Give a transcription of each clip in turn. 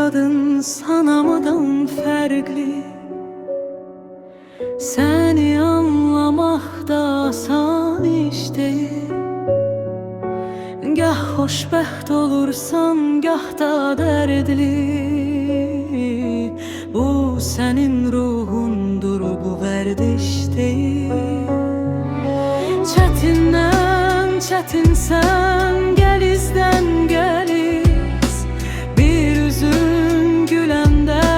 qadın sanamıdan fərqli. Səni anlamaq da asan iş deyil. Gah xoşbəxt olursan, gah da dərdli. Bu sənin ruhundur, bu vərdiş deyil. Çətindən çətinsən, gəl izdən gəliz. Bir üzün güləndə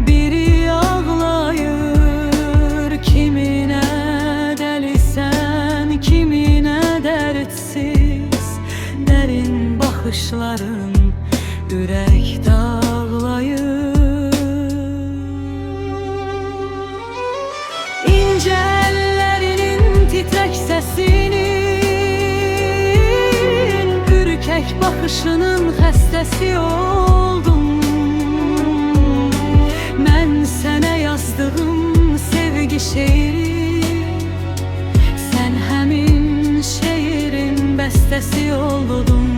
biri ağlayır. Kiminə dəlisən, kiminə dərdsiz. Dərin baxışların ürək dağlayır. İncə əllərinin titrək səsinin, ürkək baxışının xəstəsi oldum. Mən sənə yazdığım sevgi şeiri, sən həmin şeirin bəstəsi oldun.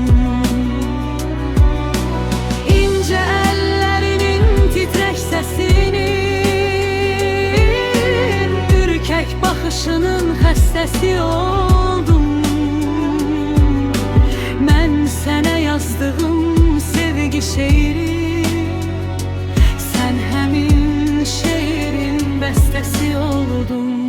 İncə əllərinin titrək səsinin, ürkək baxışının xəstəsi oldum. Mən sənə yazdığım sevgi şeiri, sən həmin şeirin bəstəsi oldun.